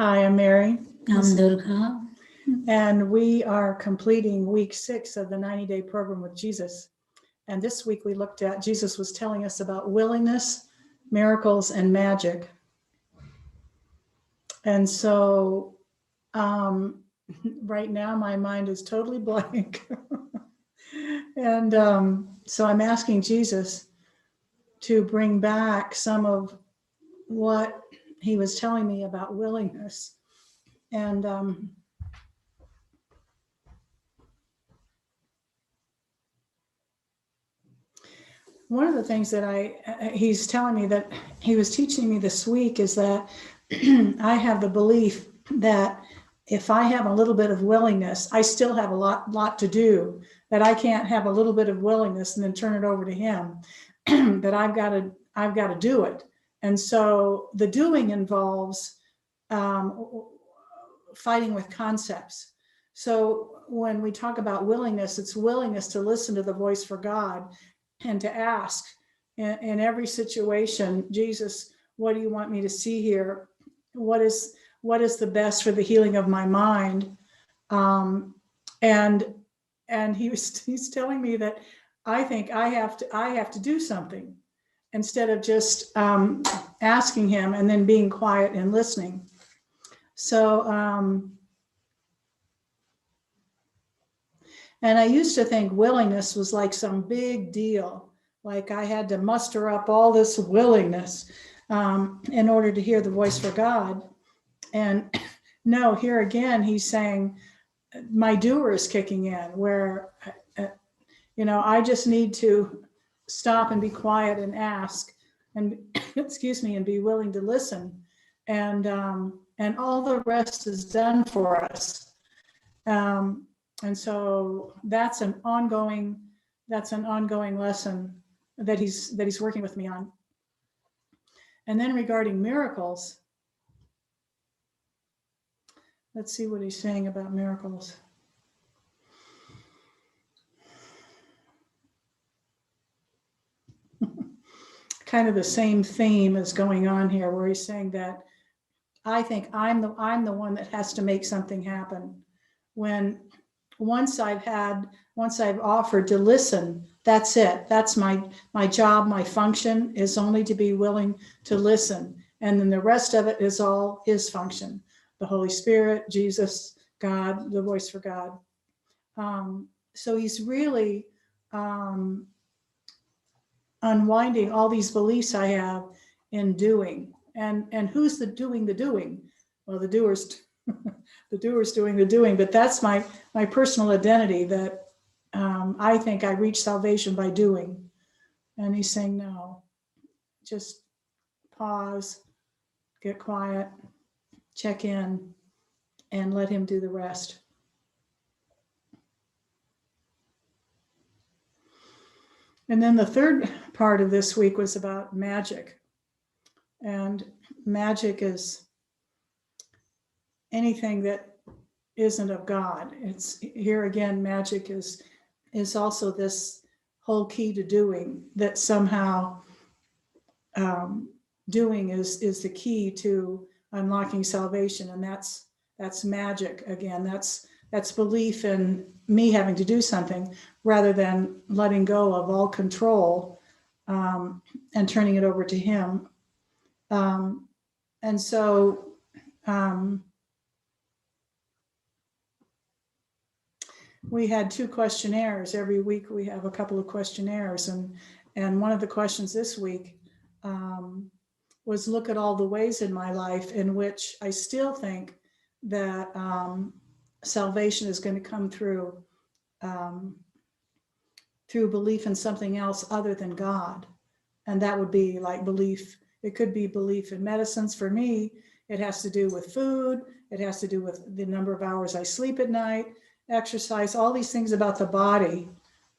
Hi, I'm Mary. I'm Durga. And we are completing week 6 of the 90-day program with Jesus. And this week we looked at, Jesus was telling us about willingness, miracles, and magic. And so right now my mind is totally blank. And so I'm asking Jesus to bring back some of what he was telling me about willingness. And one of the things that he's telling me that he was teaching me this week is that I have the belief that if I have a little bit of willingness, I still have a lot to do, that I can't have a little bit of willingness and then turn it over to him, that I've got to do it. And so the doing involves fighting with concepts. So when we talk about willingness, it's willingness to listen to the voice for God and to ask in every situation, Jesus, what do you want me to see here? What is the best for the healing of my mind? And he's telling me that I think I have to do something instead of just asking him and then being quiet and listening. So, and I used to think willingness was like some big deal, like I had to muster up all this willingness in order to hear the voice for God. And no, here again, he's saying my doer is kicking in, where, I just need to stop and be quiet and ask and, excuse me, and be willing to listen. And all the rest is done for us. And so that's an ongoing lesson that he's working with me on. And then regarding miracles, let's see what he's saying about miracles. Kind of the same theme is going on here, where he's saying that I think I'm the one that has to make something happen. When once I've offered to listen, that's it. That's my job. My function is only to be willing to listen. And then the rest of it is all his function. The Holy Spirit, Jesus, God, the voice for God. So he's really unwinding all these beliefs I have in doing. And who's the doing? Well, the doer's the doer's doing the doing, but that's my personal identity, that I think I reach salvation by doing. And he's saying, no, just pause, get quiet, check in, and let him do the rest. And then the third part of this week was about magic. And magic is anything that isn't of God. It's here again, magic is also this whole key to doing, that somehow doing is the key to unlocking salvation. And that's magic again. That's belief in me having to do something rather than letting go of all control and turning it over to him. And so we had 2 questionnaires. Every week we have a couple of questionnaires. And one of the questions this week was look at all the ways in my life in which I still think that salvation is going to come through belief in something else other than God. And that would be like belief. It could be belief in medicines. For me, it has to do with food. It has to do with the number of hours I sleep at night, exercise, all these things about the body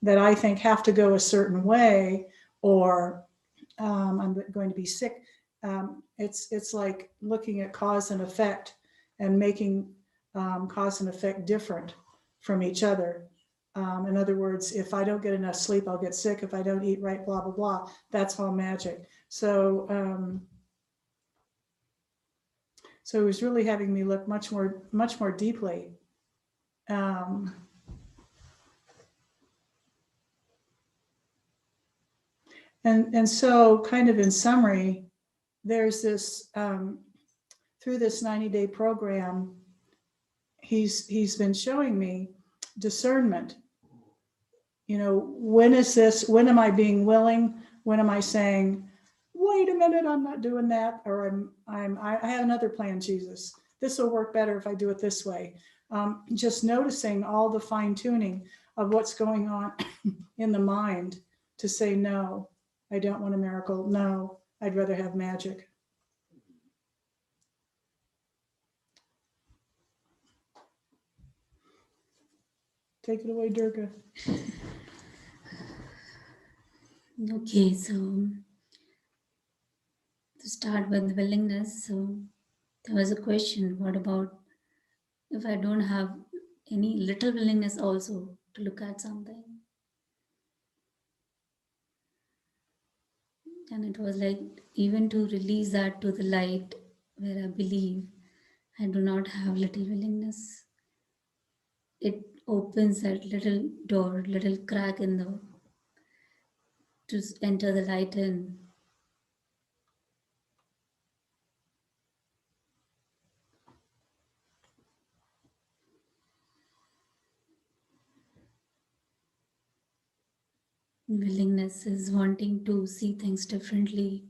that I think have to go a certain way, or I'm going to be sick. It's like looking at cause and effect and making cause and effect different from each other. In other words, if I don't get enough sleep, I'll get sick. If I don't eat right, blah, blah, blah. That's all magic. So So he was really having me look much more deeply. Um, and so, kind of in summary, there's this through this 90-day program, he's been showing me discernment. You know, when is this? When am I being willing? When am I saying, "Wait a minute, I'm not doing that," or I have another plan, Jesus. This will work better if I do it this way. Just noticing all the fine tuning of what's going on in the mind to say, no, I don't want a miracle. No, I'd rather have magic. Take it away, Durga. Okay, so to start with the willingness, so there was a question, what about if I don't have any little willingness also to look at something? And it was like, even to release that to the light where I believe I do not have little willingness, it opens that little door, little crack in the to enter the light in. Willingness is wanting to see things differently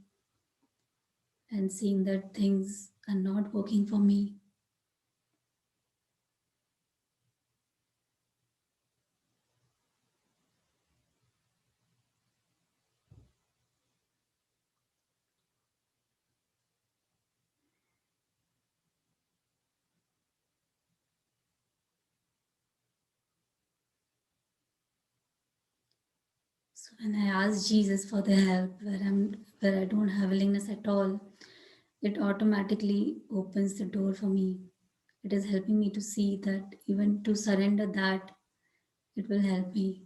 and seeing that things are not working for me. So when I ask Jesus for the help where I don't have willingness at all, it automatically opens the door for me. It is helping me to see that even to surrender that, it will help me.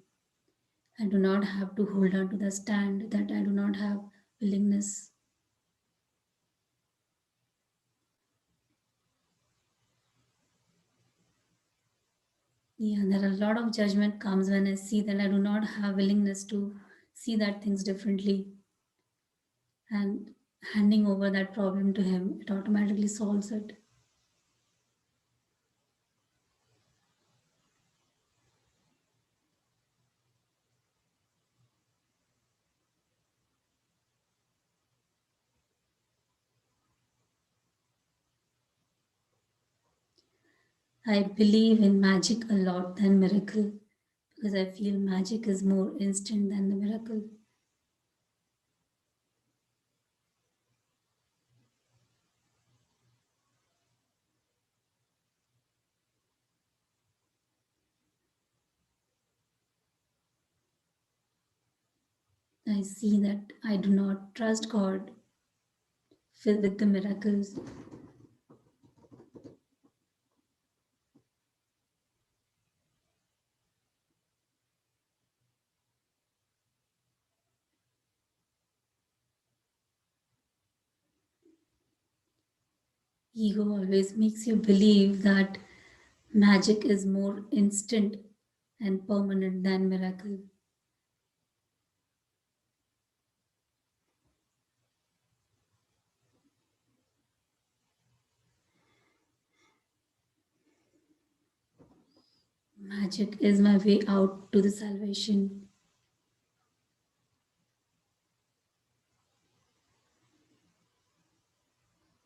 I do not have to hold on to the stand that I do not have willingness. Yeah, there are a lot of judgment comes when I see that I do not have willingness to see that things differently, and handing over that problem to him, it automatically solves it. I believe in magic a lot than miracle because I feel magic is more instant than the miracle. I see that I do not trust God filled with the miracles. Ego always makes you believe that magic is more instant and permanent than miracle. Magic is my way out to the salvation.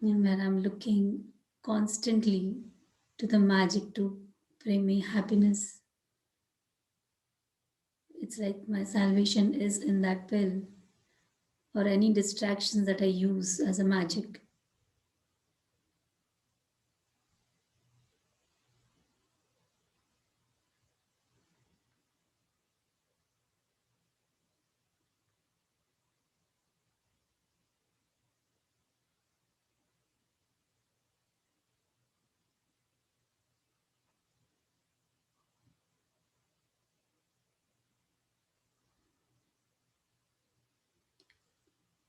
And where I'm looking constantly to the magic to bring me happiness. It's like my salvation is in that pill or any distractions that I use as a magic.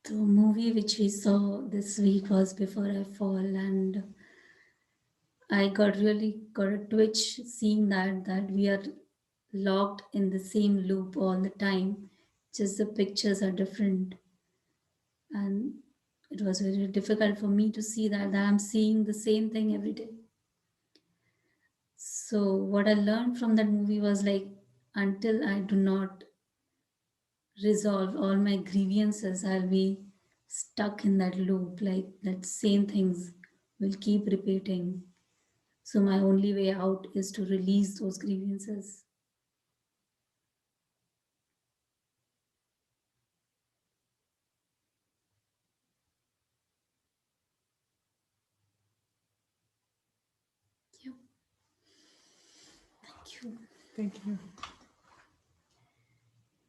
The movie which we saw this week was Before I Fall, and I got a twitch seeing that we are locked in the same loop all the time, just the pictures are different. And it was very difficult for me to see that I'm seeing the same thing every day. So what I learned from that movie was like, until I do not resolve all my grievances, I'll be stuck in that loop, like that same things will keep repeating. So my only way out is to release those grievances. Yep. Thank you. Thank you.